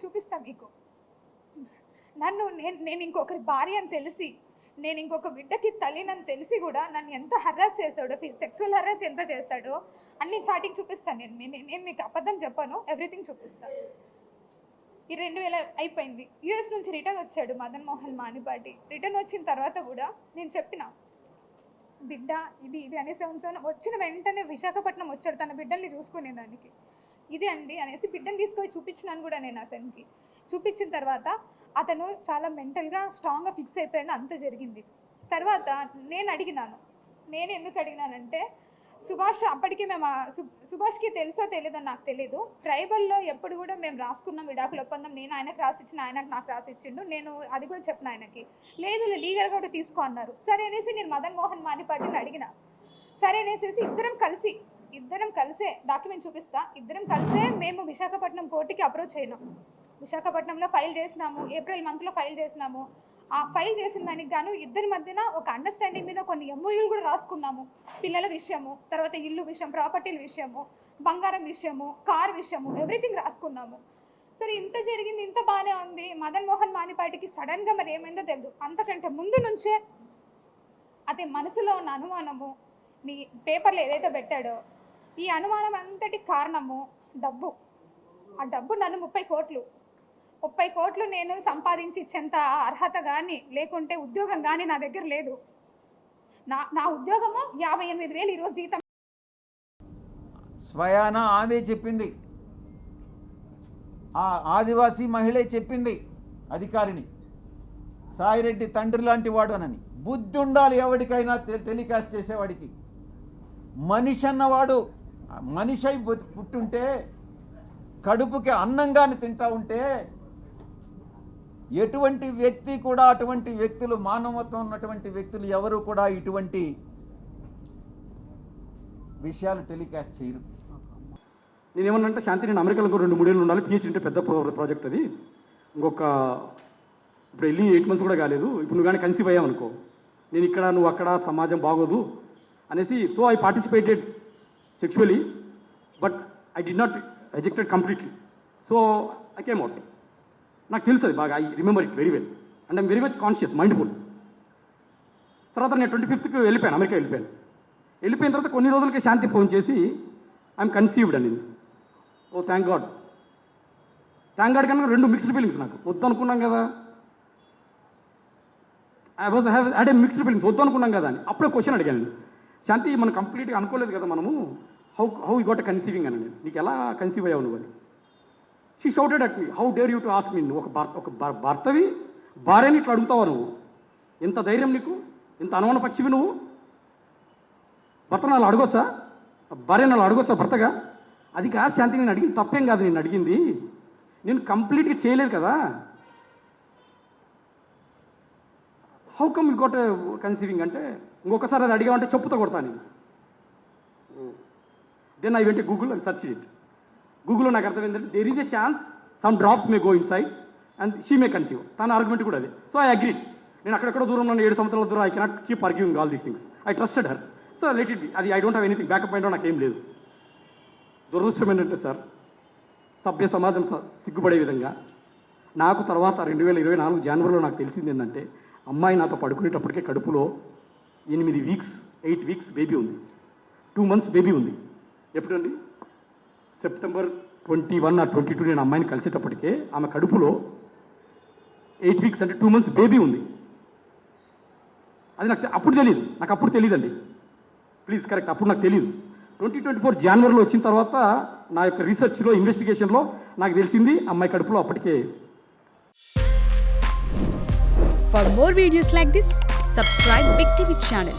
చూపిస్తాను మీకు. నన్ను నేను ఇంకొకరి భార్య అని తెలిసి, నేను ఇంకొక బిడ్డకి తల్లినని తెలిసి కూడా నన్ను ఎంత హెరాస్ చేశాడో, సెక్సువల్ హెరాస్ ఎంత చేశాడో అన్ని చాటింగ్ చూపిస్తాను. నేను మీకు అబద్ధం చెప్పాను, ఎవ్రీథింగ్ చూపిస్తాను. ఈ 2000 అయిపోయింది. యూఎస్ నుంచి రిటర్న్ వచ్చాడు మదన్ మోహన్ మానిపాటి. రిటర్న్ వచ్చిన తర్వాత కూడా నేను చెప్పిన బిడ్డ ఇది అనేసి వచ్చిన వెంటనే విశాఖపట్నం వచ్చాడు తన బిడ్డల్ని చూసుకునేదానికి. ఇది అండి అనేసి బిడ్డను తీసుకొని చూపించినాను కూడా నేను అతనికి. చూపించిన తర్వాత అతను చాలా మెంటల్గా స్ట్రాంగ్గా ఫిక్స్ అయిపోయాడు. అంత జరిగింది. తర్వాత నేను ఎందుకు అడిగినానంటే, సుభాష్ అప్పటికి మేము సుభాష్కి తెలుసో తెలీదో నాకు తెలీదు, ట్రైబల్లో ఎప్పుడు కూడా మేము రాసుకున్నాం విడాకుల ఒప్పందం. నేను ఆయనకు రాసిచ్చిన, ఆయనకు నాకు రాసిచ్చిండు. నేను అది కూడా చెప్పిన ఆయనకి. లేదు లీగల్గా కూడా తీసుకో అన్నారు. సరే అనేసి నేను మదన్ మోహన్ మానిపాటిని అడిగిన. సరే అనేసి ఇద్దరం కలిసే డాక్యుమెంట్ చూపిస్తా, ఇద్దరం కలిసే మేము విశాఖపట్నం కోర్టుకి అప్రోచ్ అయినాం. విశాఖపట్నంలో ఫైల్ చేసినాము, ఏప్రిల్ మంత్లో ఫైల్ చేసినాము. ఆ ఫైల్ చేసిన దానికి గాను ఇద్దరి మధ్యన ఒక అండర్స్టాండింగ్ మీద కొన్ని ఎంఓయూలు కూడా రాసుకున్నాము. పిల్లల విషయము, తర్వాత ఇల్లు విషయం, ప్రాపర్టీల విషయము, బంగారం విషయము, కార్ విషయము, ఎవ్రీథింగ్ రాసుకున్నాము. సరే ఇంత జరిగింది, ఇంత బాగానే ఉంది. మదన్ మోహన్ మానిపాటికి సడన్గా మరి ఏమైందో తెలియదు. అంతకంటే ముందు నుంచే అదే మనసులో ఉన్న అనుమానము, మీ పేపర్లో ఏదైతే పెట్టాడో ఈ అనుమానం అంతటి కారణము డబ్బు. ఆ డబ్బు నన్ను 30 కోట్లు నేను సంపాదించి ఇచ్చేంత అర్హత కానీ, లేకుంటే ఉద్యోగం కానీ నా దగ్గర లేదు. నా ఉద్యోగము 58,000 ఈరోజు జీతం. స్వయాన ఆమె చెప్పింది, ఆ ఆదివాసీ మహిళే చెప్పింది అధికారిని, సాయిరెడ్డి తండ్రి లాంటి వాడు అనని. బుద్ధి ఉండాలి ఎవరికైనా టెలికాస్ట్ చేసేవాడికి. మనిషి అన్నవాడు మనిషి అయి పుట్టుంటే, కడుపుకి అన్నంగాని తింటా ఉంటే, ఎటువంటి వ్యక్తి కూడా, అటువంటి వ్యక్తులు, మానవత్వం ఉన్నటువంటి వ్యక్తులు ఎవరు కూడా ఇటువంటి విషయాలు టెలికాస్ట్ చేయరు. నేనేమన్నంటే, శాంతి నేను అమెరికాలో 2-3 ఏళ్ళు ఉండాలి, పిహెచ్డీ అంటే పెద్ద ప్రాజెక్ట్ అది. ఇంకొక ఇప్పుడు వెళ్ళి 8 months కూడా కాలేదు. ఇప్పుడు నువ్వు కానీ కన్సీవ్ అయ్యావనుకో, నేను ఇక్కడ నువ్వు అక్కడ, సమాజం బాగోదు అనేసి. So I participated sexually, but I did not rejected completely. So I came out. నాకు తెలుసు అది బాగా, I remember it very well and I'm very much conscious, mindful. తర్వాత నేను 25th వెళ్ళిపోయాను, అమెరికా వెళ్ళిపోయాను. వెళ్ళిపోయిన తర్వాత కొన్ని రోజులకి శాంతి ఫోన్ చేసి ఐఎమ్ కన్సీవ్డ్ అని. ఓ థ్యాంక్ గాడ్ కన్నా 2 మిక్స్డ్ ఫీలింగ్స్. నాకు వద్దు అనుకున్నాం కదా, I was had a mixed feelings, వద్దు అనుకున్నాం కదా అని. అప్పుడే క్వశ్చన్ అడిగాను, శాంతి మనం కంప్లీట్గా అనుకోలేదు కదా మనము, హౌ యూ గోట్ కన్సీవింగ్ అని. నేను నీకు ఎలా కన్సీవ్ అయ్యావు నువ్వు అని. She shouted at me, how dare you to ask me. నువ్వు ఒక భర్తవి భార్యని ఇట్లా అడుగుతావా నువ్వు? ఎంత ధైర్యం నీకు? ఇంత అనుమాన పక్షివి నువ్వు? భర్తను అలా అడగొచ్చా? భార్యను అలా అడగొచ్చా భర్తగా? అది కాదు శాంతి, నేను అడిగింది తప్పేం కాదు. నేను అడిగింది, నేను కంప్లీట్గా చేయలేదు కదా, how come you got conceiving అంటే, ఇంకొకసారి అది అడిగామంటే చెప్పుతో కొడతాను. Then I went Google and search it. గూగుల్లో నాకు అర్థమైందంటే, there is a chance some drops may go inside and she may conceive. తన ఆర్గ్యుమెంట్ కూడా అదే. So I agree. నేను అక్కడెక్కడో దూరంలో 7 సంవత్సరాల దూరం, I cannot keep arguing all these things. I trusted her. So let it be. అది I don't have anything backup mind, నాకేం లేదు. దురదృష్టం ఏంటంటే సార్, సభ్య సమాజం సిగ్గుపడే విధంగా నాకు తర్వాత 2024 జనవరిలో నాకు తెలిసింది ఏంటంటే, అమ్మాయి నాతో పడుకునేటప్పటికే కడుపులో 8 వీక్స్ బేబీ ఉంది, 2 months బేబీ ఉంది. ఎప్పుడండి? September 21 or 22 నేను అమ్మాయిని కలిసేటప్పటికే ఆమె కడుపులో 8 weeks అంటే 2 months బేబీ ఉంది. అది నాకు అప్పుడు తెలియదండి. ప్లీజ్ కరెక్ట్, అప్పుడు నాకు తెలియదు. 2024 జనవరిలో వచ్చిన తర్వాత నా యొక్క రీసెర్చ్లో, ఇన్వెస్టిగేషన్లో నాకు తెలిసింది అమ్మాయి కడుపులో అప్పటికే. For more videos like this, subscribe Big TV channel.